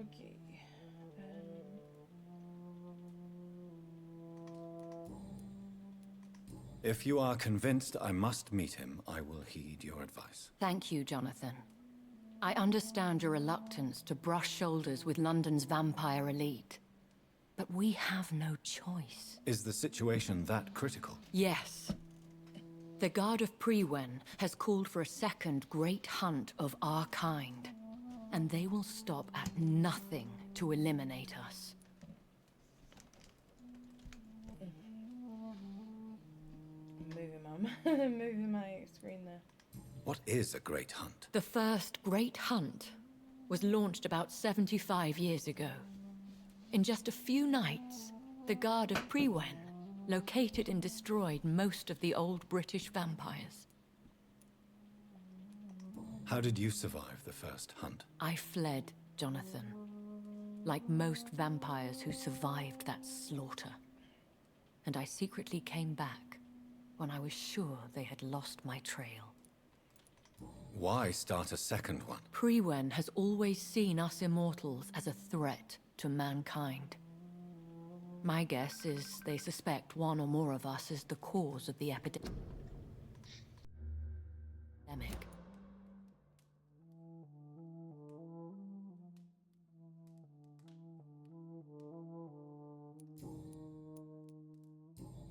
Okay. If you are convinced I must meet him, I will heed your advice. Thank you, Jonathan. I understand your reluctance to brush shoulders with London's vampire elite. But we have no choice. Is the situation that critical? Yes. The Guard of Prewen has called for a second great hunt of our kind. And they will stop at nothing to eliminate us. Moving my screen there. What is a great hunt? The first great hunt was launched about 75 years ago. In just a few nights, the Guard of Prewen located and destroyed most of the old British vampires. How did you survive the first hunt? I fled, Jonathan. Like most vampires who survived that slaughter. And I secretly came back when I was sure they had lost my trail. Why start a second one? Prewen has always seen us immortals as a threat to mankind. My guess is they suspect one or more of us is the cause of the epidemic.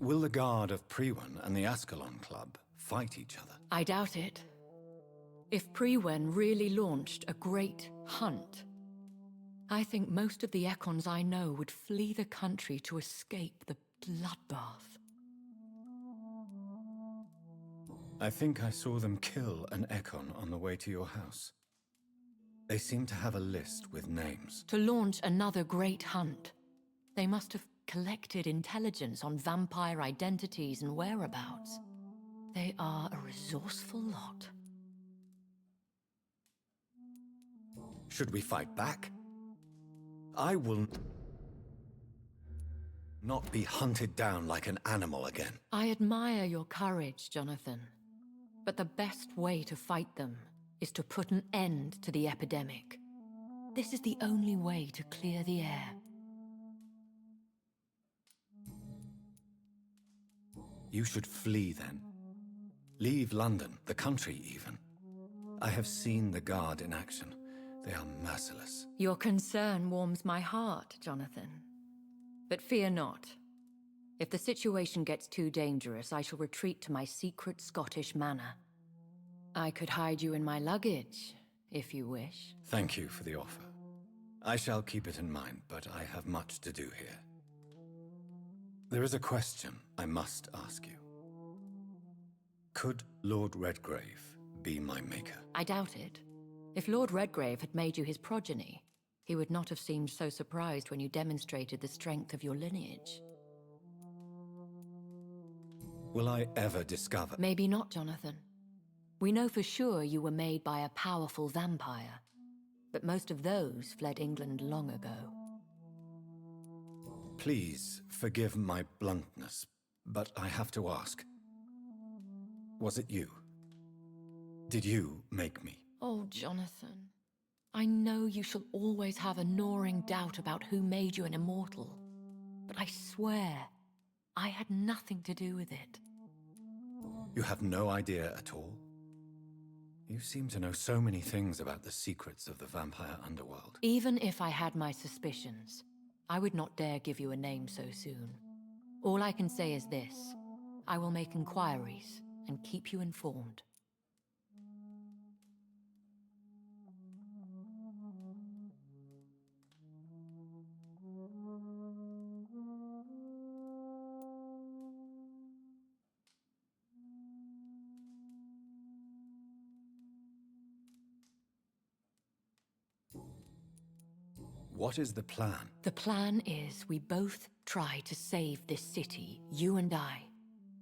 Will the Guard of Prewen and the Ascalon Club fight each other? I doubt it. If Prewen really launched a great hunt, I think most of the Ekons I know would flee the country to escape the bloodbath. I think I saw them kill an Ekon on the way to your house. They seem to have a list with names. To launch another great hunt, they must have collected intelligence on vampire identities and whereabouts. They are a resourceful lot. Should we fight back? I will not be hunted down like an animal again. I admire your courage, Jonathan. But the best way to fight them is to put an end to the epidemic. This is the only way to clear the air. You should flee then. Leave London, the country even. I have seen the Guard in action. They are merciless. Your concern warms my heart, Jonathan. But fear not. If the situation gets too dangerous, I shall retreat to my secret Scottish manor. I could hide you in my luggage, if you wish. Thank you for the offer. I shall keep it in mind, but I have much to do here. There is a question I must ask you. Could Lord Redgrave be my maker? I doubt it. If Lord Redgrave had made you his progeny, he would not have seemed so surprised when you demonstrated the strength of your lineage. Will I ever discover? Maybe not, Jonathan. We know for sure you were made by a powerful vampire, but most of those fled England long ago. Please forgive my bluntness, but I have to ask. Was it you? Did you make me? Oh, Jonathan. I know you shall always have a gnawing doubt about who made you an immortal, but I swear, I had nothing to do with it. You have no idea at all? You seem to know so many things about the secrets of the vampire underworld. Even if I had my suspicions, I would not dare give you a name so soon. All I can say is this. I will make inquiries and keep you informed. What is the plan? The plan is we both try to save this city, you and I.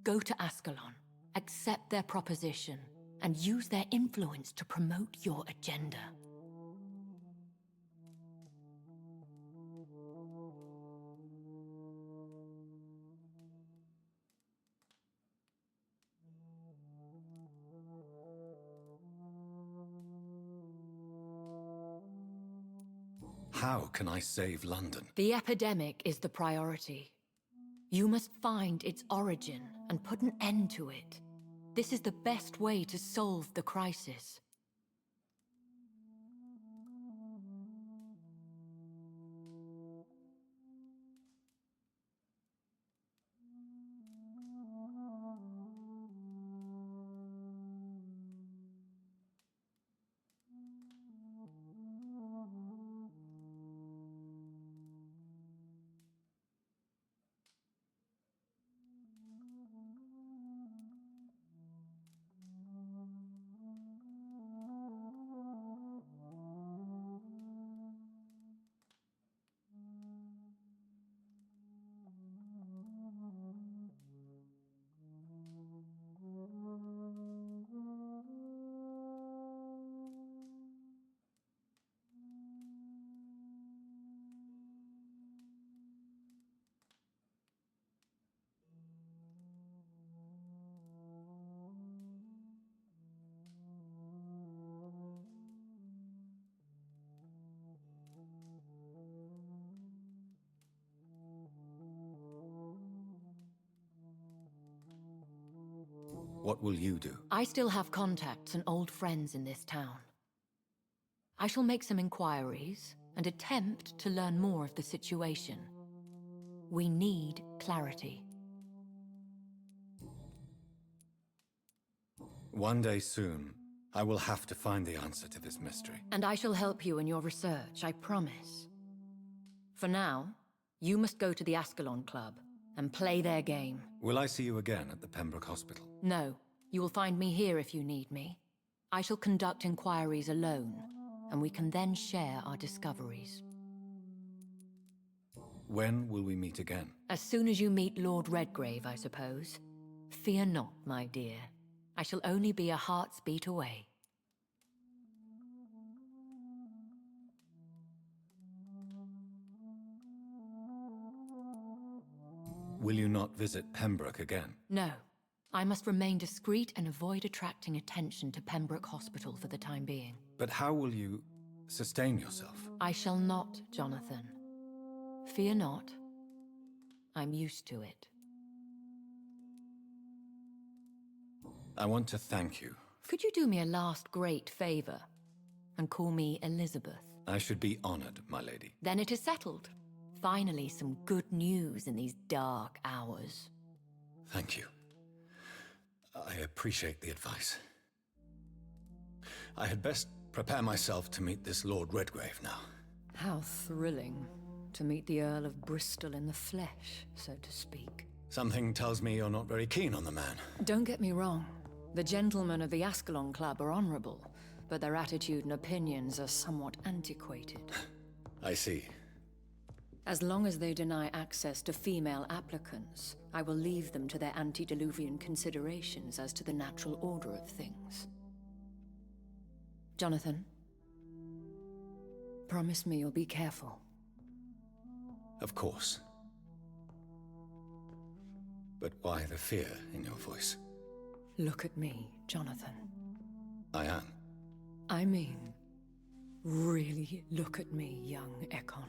Go to Ascalon, accept their proposition, and use their influence to promote your agenda. How can I save London? The epidemic is the priority. You must find its origin and put an end to it. This is the best way to solve the crisis. What will you do? I still have contacts and old friends in this town. I shall make some inquiries and attempt to learn more of the situation. We need clarity. One day soon, I will have to find the answer to this mystery. And I shall help you in your research, I promise. For now, you must go to the Ascalon Club and play their game. Will I see you again at the Pembroke Hospital? No, you will find me here if you need me. I shall conduct inquiries alone, and we can then share our discoveries. When will we meet again? As soon as you meet Lord Redgrave, I suppose. Fear not, my dear. I shall only be a heart's beat away. Will you not visit Pembroke again? No. I must remain discreet and avoid attracting attention to Pembroke Hospital for the time being. But how will you sustain yourself? I shall not, Jonathan. Fear not. I'm used to it. I want to thank you. Could you do me a last great favor and call me Elizabeth? I should be honored, my lady. Then it is settled. Finally, some good news in these dark hours. Thank you. I appreciate the advice. I had best prepare myself to meet this Lord Redgrave now. How thrilling to meet the Earl of Bristol in the flesh, so to speak. Something tells me you're not very keen on the man. Don't get me wrong. The gentlemen of the Ascalon Club are honorable, but their attitude and opinions are somewhat antiquated. I see. As long as they deny access to female applicants, I will leave them to their antediluvian considerations as to the natural order of things. Jonathan, promise me you'll be careful. Of course. But why the fear in your voice? Look at me, Jonathan. I am. I mean, really look at me, young Ekon.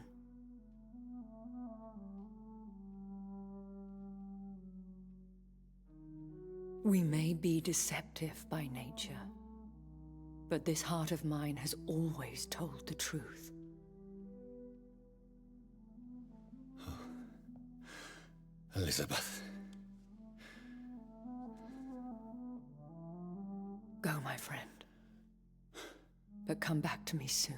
We may be deceptive by nature, but this heart of mine has always told the truth. Elizabeth. Go, my friend. But come back to me soon.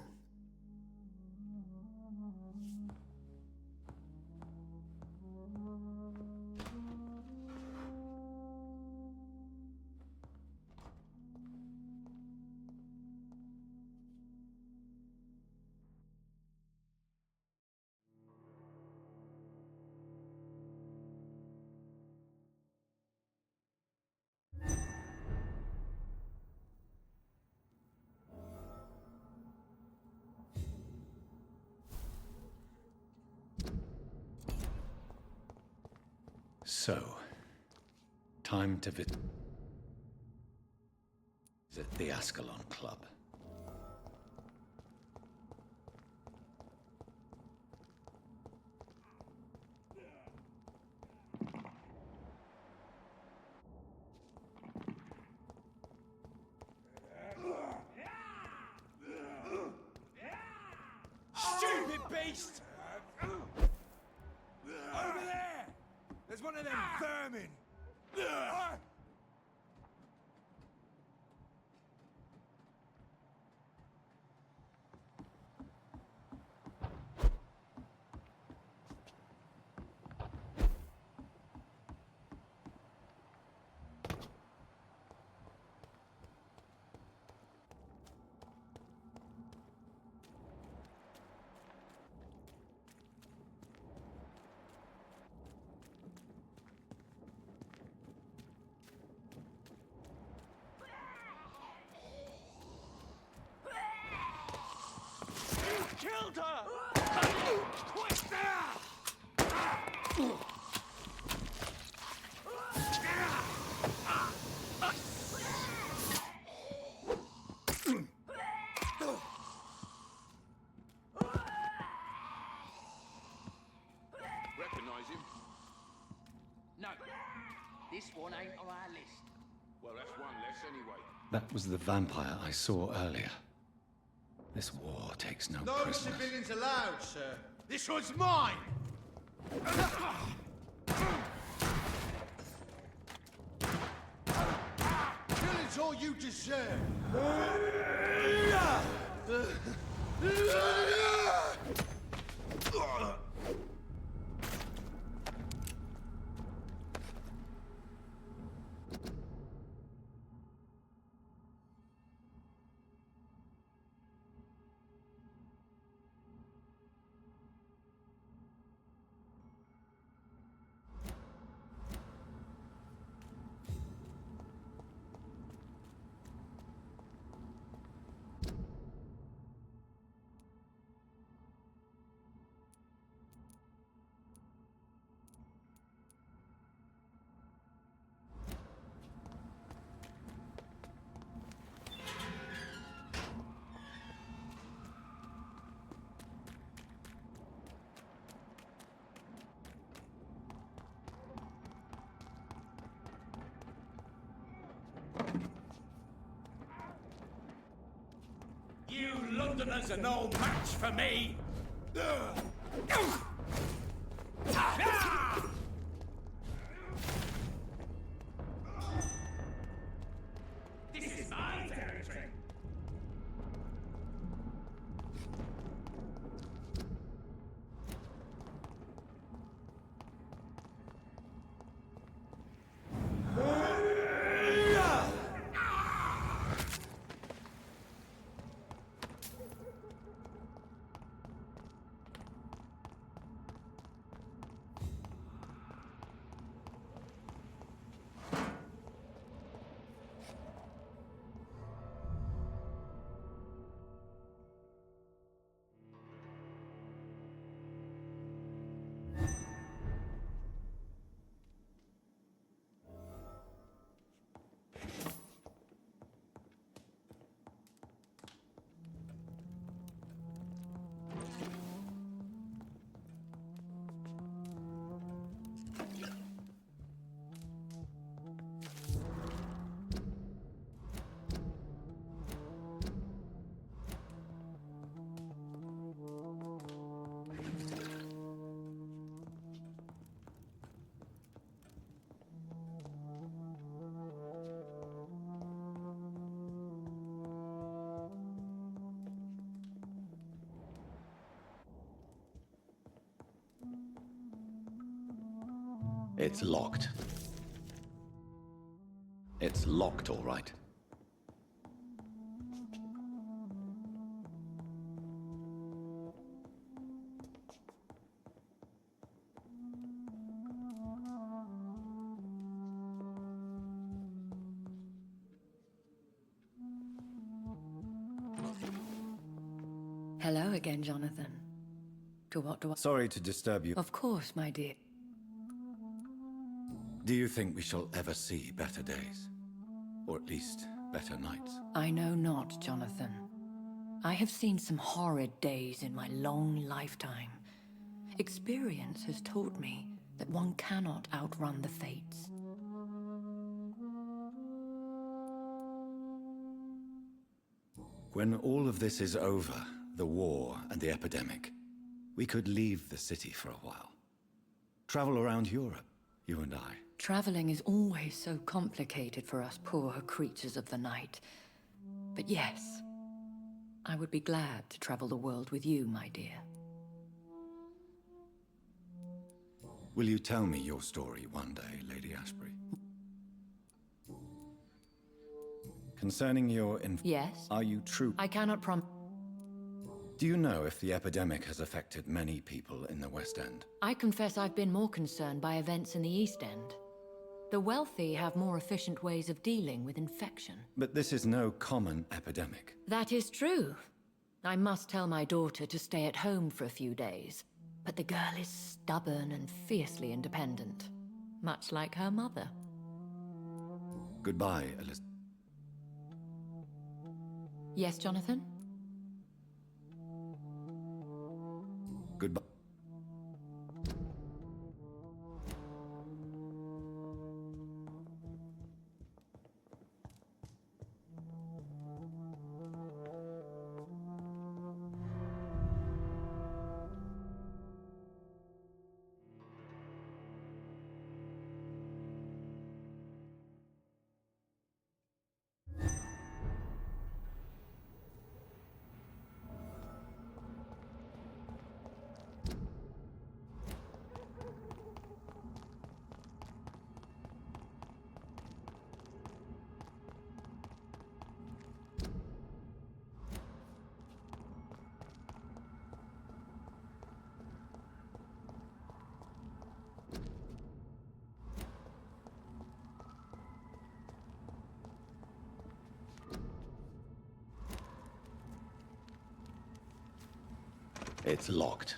So, time to visit the Ascalon Club. list! Over there! There's one of them vermin! Killed her! Twister! Recognize him? No. This one ain't on our list. Well, that's one less anyway. That was the vampire I saw earlier. This war takes no No prisoners. civilians allowed, sir. This one's mine! Killing's all you deserve. You Londoners are no match for me! This is my territory! It's locked. It's locked, all right. Hello again, Jonathan. To what do I... Sorry to disturb you. Of course, my dear. Do you think we shall ever see better days? Or at least, better nights? I know not, Jonathan. I have seen some horrid days in my long lifetime. Experience has taught me that one cannot outrun the fates. When all of this is over, the war and the epidemic, We could leave the city for a while. Travel around Europe, you and I. Traveling is always so complicated for us poor creatures of the night. But yes, I would be glad to travel the world with you, my dear. Will you tell me your story one day, Lady Ashbury? Concerning your Yes? Are you true? I cannot Do you know if the epidemic has affected many people in the West End? I confess I've been more concerned by events in the East End. The wealthy have more efficient ways of dealing with infection. But this is no common epidemic. That is true. I must tell my daughter to stay at home for a few days. But the girl is stubborn and fiercely independent. Much like her mother. Goodbye, Elizabeth. Yes, Jonathan? Goodbye. It's locked.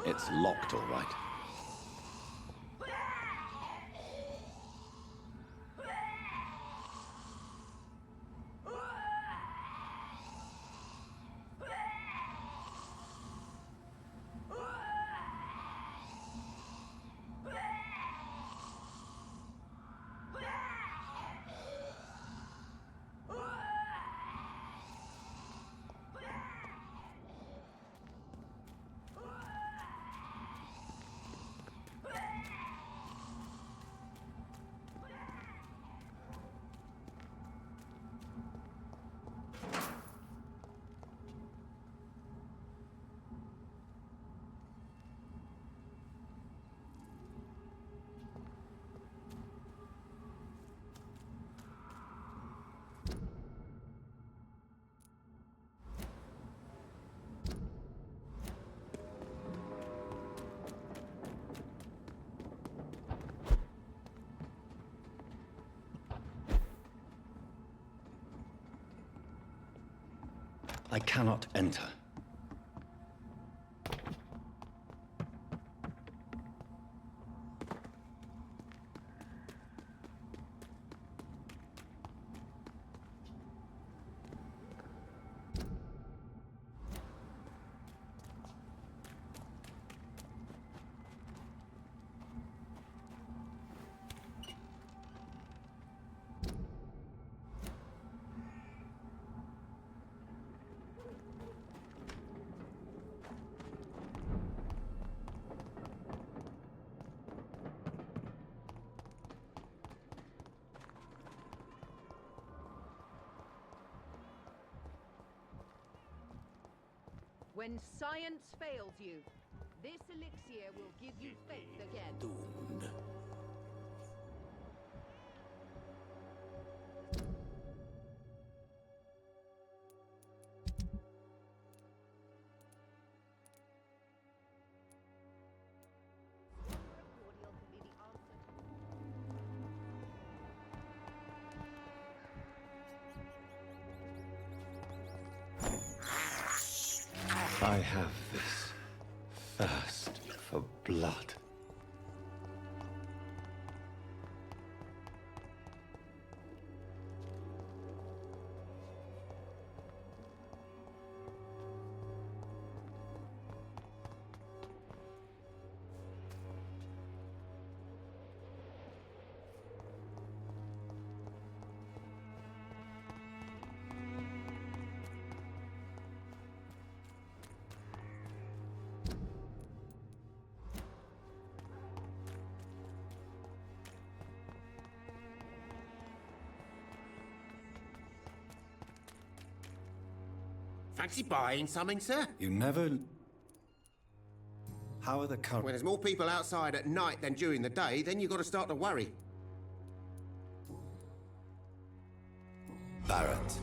It's locked, all right. I cannot enter. When science fails you, this elixir will give you faith again. Doomed. I have this thirst for blood. Fancy buying something, sir? You never... How are the current... When there's more people outside at night than during the day, then you've got to start to worry. Barrett,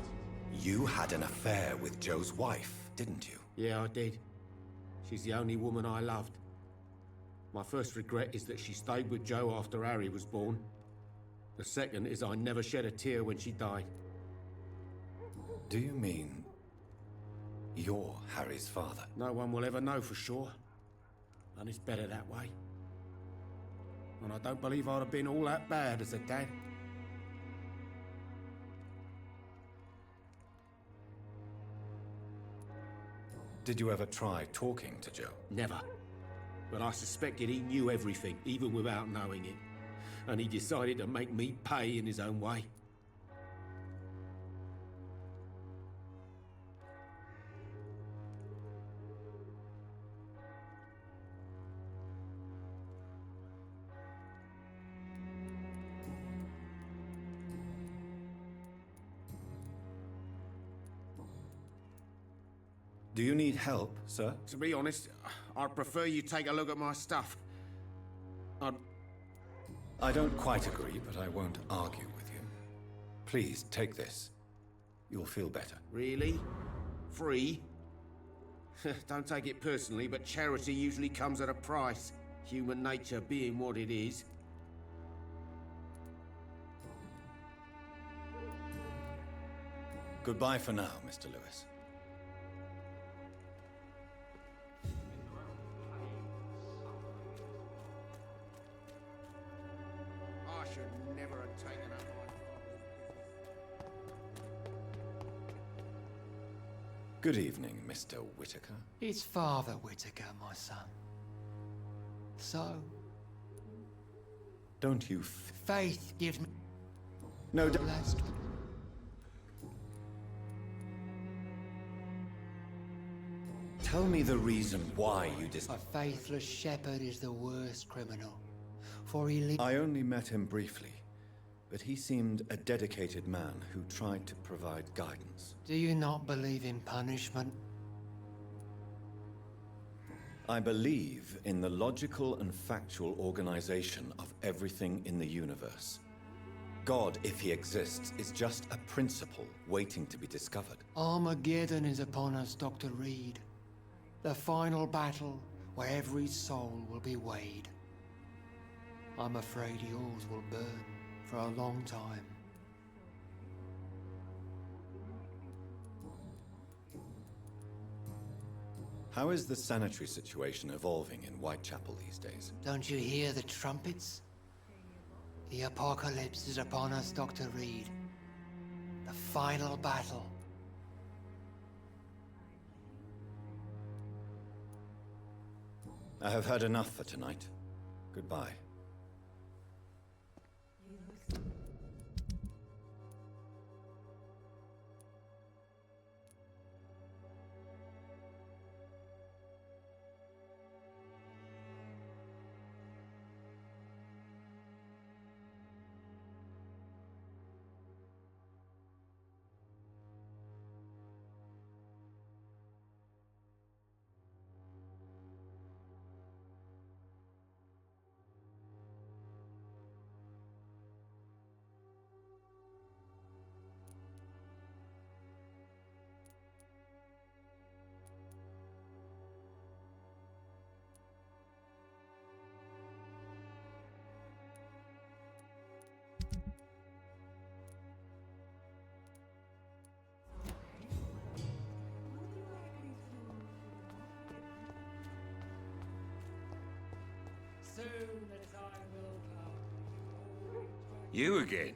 you had an affair with Joe's wife, didn't you? Yeah, I did. She's the only woman I loved. My first regret is that she stayed with Joe after Harry was born. The second is I never shed a tear when she died. Do you mean... you're Harry's father? No one will ever know for sure. And it's better that way. And I don't believe I'd have been all that bad as a dad. Did you ever try talking to Joe? Never. But I suspected he knew everything, even without knowing it. And he decided to make me pay in his own way. Do you need help, sir? To be honest, I'd prefer you take a look at my stuff. I don't quite agree, but I won't argue with you. Please, take this. You'll feel better. Really? Free? Don't take it personally, but charity usually comes at a price. Human nature being what it is. Goodbye for now, Mr. Lewis. I should never have taken up my... Good evening, Mr. Whitaker. It's Father Whitaker, my son. So, Don't you faith gives me No, don't... blessed. Tell me the reason why you A faithless shepherd is the worst criminal, for he lives. I only met him briefly, but he seemed a dedicated man who tried to provide guidance. Do you not believe in punishment? I believe in the logical and factual organization of everything in the universe. God, if he exists, is just a principle waiting to be discovered. Armageddon is upon us, Dr. Reid. The final battle where every soul will be weighed. I'm afraid yours will burn for a long time. How is the sanitary situation evolving in Whitechapel these days? Don't you hear the trumpets? The apocalypse is upon us, Dr. Reid. The final battle. I have heard enough for tonight. Goodbye. soon the time will come. You again?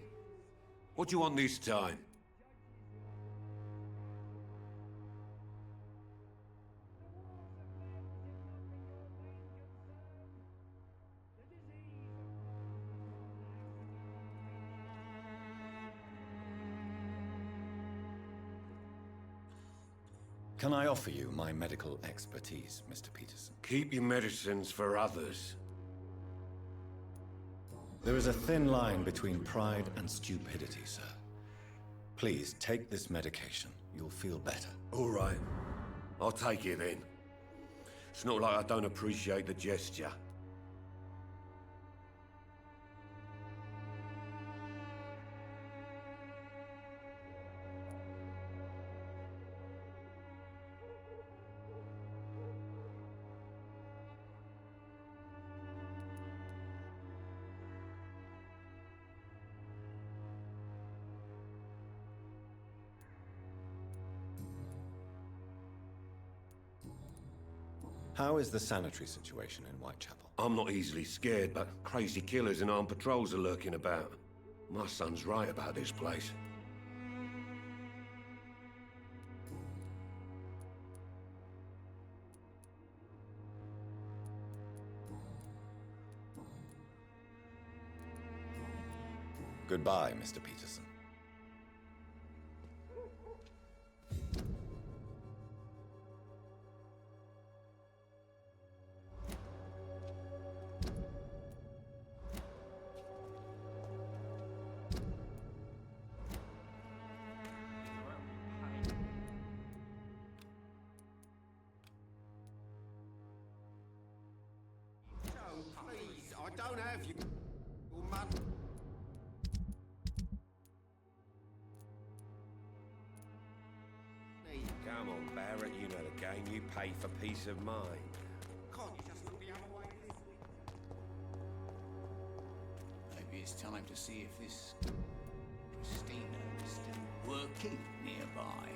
What do you want this time? Can I offer you my medical expertise, Mr. Peterson? Keep your medicines for others. There is a thin line between pride and stupidity, sir. Please, take this medication. You'll feel better. All right. I'll take it then. It's not like I don't appreciate the gesture. How is the sanitary situation in Whitechapel? I'm not easily scared, but crazy killers and armed patrols are lurking about. My son's right about this place. Goodbye, Mr. Peterson. Please, I don't have you. Man. Come on, Barrett, you know the game. You pay for peace of mind. Can't you just look the other way? Maybe it's time to see if this Christina is still working nearby.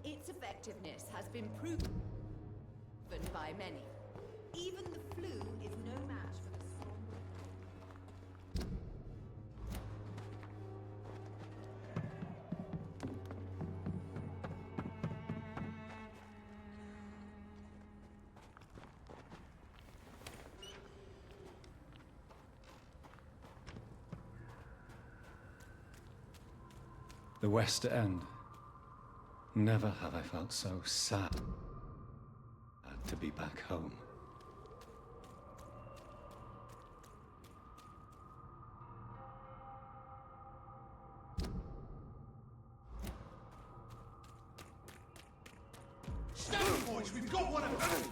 Its effectiveness has been proven by many. Even the flu is no match for the strong. The West End. Never have I felt so sad to be back home. Stand, boys, we've got one of them!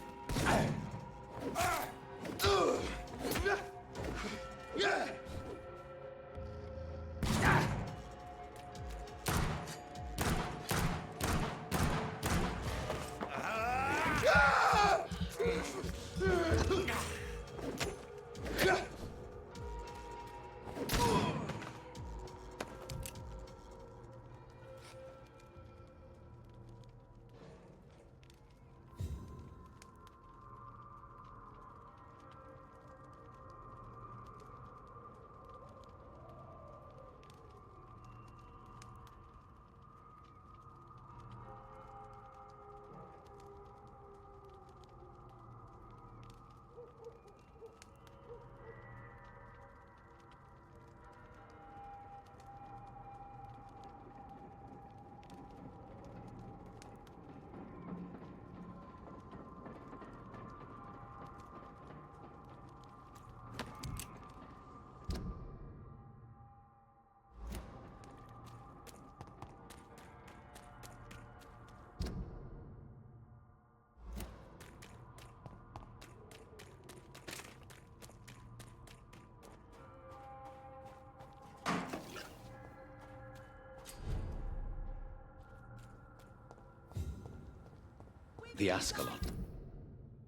The Ascalon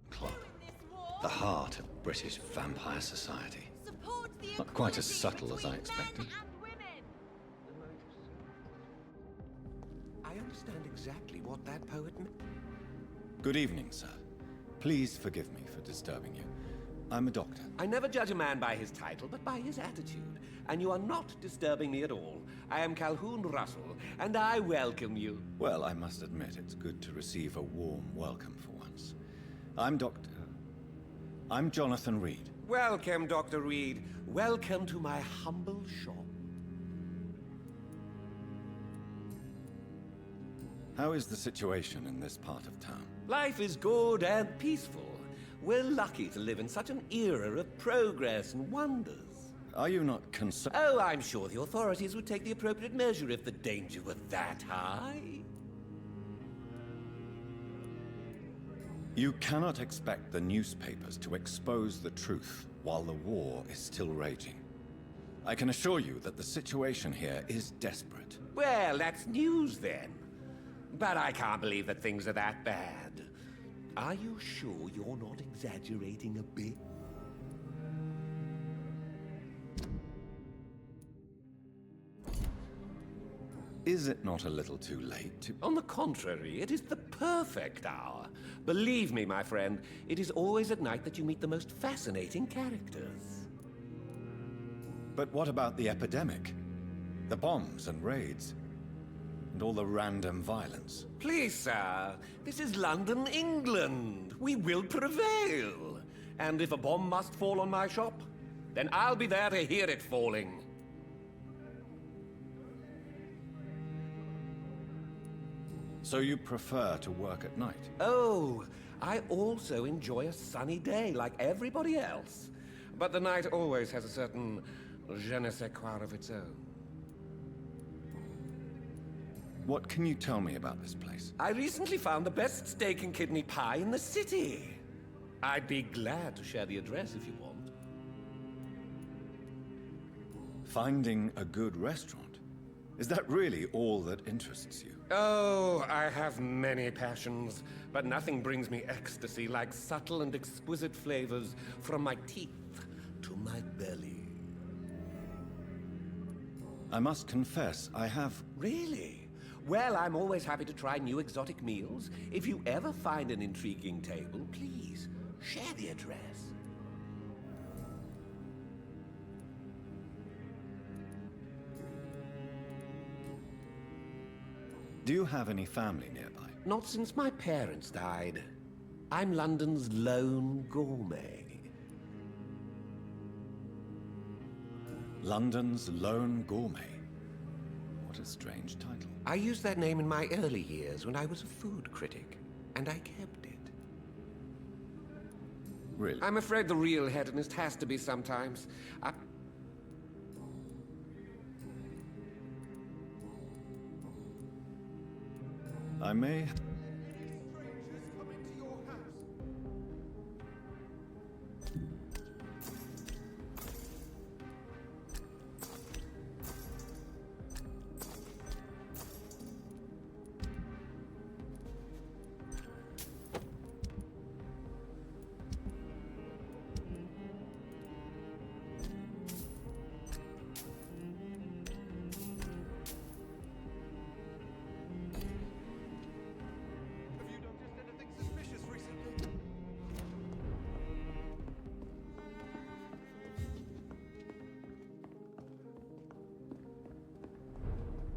Club. The heart of British vampire society. Not quite as subtle as I expected. I understand exactly what that poet meant. Good evening, sir. Please forgive me for disturbing you. I'm a doctor. I never judge a man by his title, but by his attitude. And you are not disturbing me at all. I am Calhoun Russell, and I welcome you. Well, I must admit, it's good to receive a warm welcome for once. I'm Jonathan Reid. Welcome, Dr. Reid. Welcome to my humble shop. How is the situation in this part of town? Life is good and peaceful. We're lucky to live in such an era of progress and wonders. Are you not concerned? Oh, I'm sure the authorities would take the appropriate measure if the danger were that high. You cannot expect the newspapers to expose the truth while the war is still raging. I can assure you that the situation here is desperate. Well, that's news then. But I can't believe that things are that bad. Are you sure you're not exaggerating a bit? Is it not a little too late to... On the contrary, it is the perfect hour. Believe me, my friend, it is always at night that you meet the most fascinating characters. But what about the epidemic? The bombs and raids? And all the random violence? Please, sir, this is London, England. We will prevail. And if a bomb must fall on my shop, then I'll be there to hear it falling. So you prefer to work at night? Oh, I also enjoy a sunny day like everybody else. But the night always has a certain je ne sais quoi of its own. What can you tell me about this place? I recently found the best steak and kidney pie in the city. I'd be glad to share the address if you want. Finding a good restaurant? Is that really all that interests you? Oh, I have many passions, but nothing brings me ecstasy like subtle and exquisite flavors from my teeth to my belly. I must confess, I have... Really? Well, I'm always happy to try new exotic meals. If you ever find an intriguing table, please share the address. Do you have any family nearby? Not since my parents died. I'm London's lone gourmet. London's lone gourmet? What a strange title. I used that name in my early years when I was a food critic, and I kept it. Really? I'm afraid the real hedonist has to be sometimes. I may...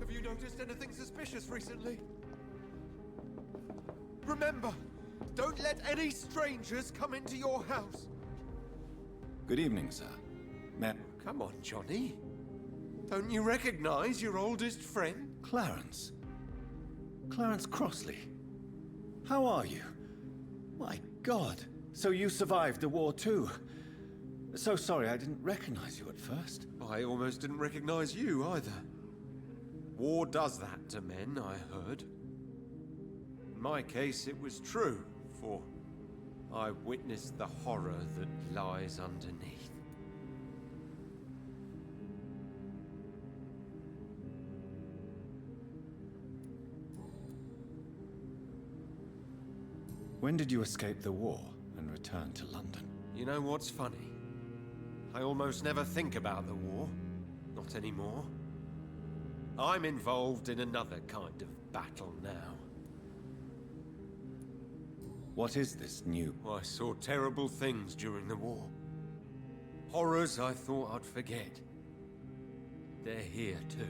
Have you noticed anything suspicious recently? Remember, don't let any strangers come into your house. Good evening, sir. Come on, Johnny. Don't you recognize your oldest friend? Clarence. Clarence Crossley. How are you? My God. So you survived the war too. So sorry I didn't recognize you at first. I almost didn't recognize you either. War does that to men, I heard. In my case, it was true, for I witnessed the horror that lies underneath. When did you escape the war and return to London? You know what's funny? I almost never think about the war. Not anymore. I'm involved in another kind of battle now. What is this new? I saw terrible things during the war. Horrors I thought I'd forget. They're here too.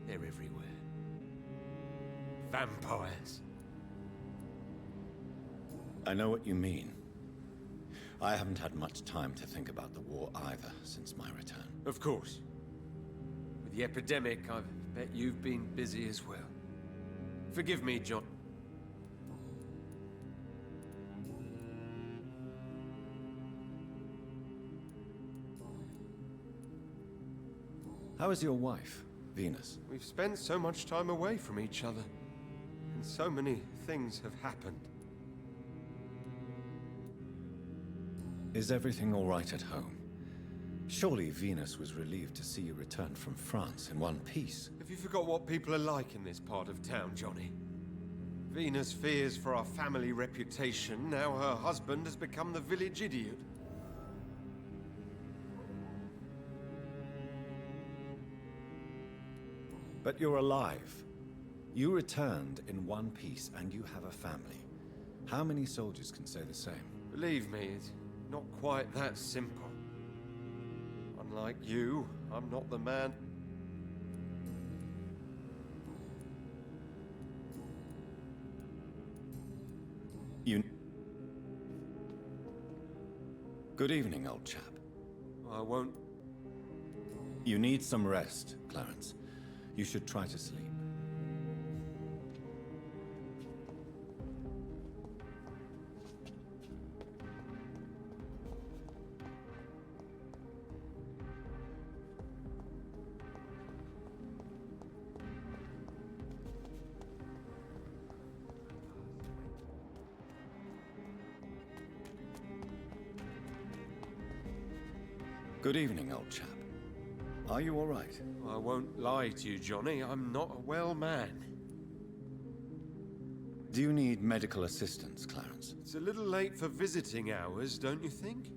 They're everywhere. Vampires. I know what you mean. I haven't had much time to think about the war either since my return. Of course. With the epidemic, I bet you've been busy as well. Forgive me, John. How is your wife, Venus? We've spent so much time away from each other, and so many things have happened. Is everything all right at home? Surely Venus was relieved to see you return from France in one piece. Have you forgot what people are like in this part of town, Johnny? Venus fears for our family reputation. Now her husband has become the village idiot. But you're alive. You returned in one piece, and you have a family. How many soldiers can say the same? Believe me, it's not quite that simple. Unlike you, I'm not the man... Good evening, old chap. I won't... You need some rest, Clarence. You should try to sleep. Good evening, old chap. Are you all right? I won't lie to you, Johnny. I'm not a well man. Do you need medical assistance, Clarence? It's a little late for visiting hours, don't you think?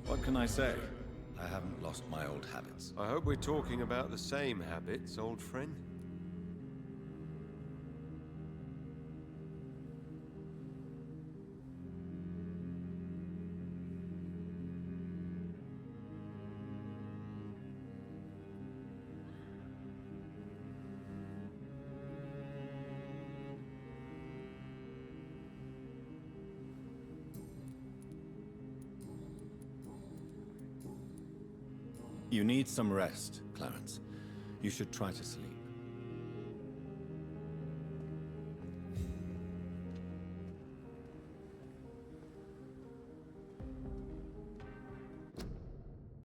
What can I say? I haven't lost my old habits. I hope we're talking about the same habits, old friend. You need some rest, Clarence. You should try to sleep.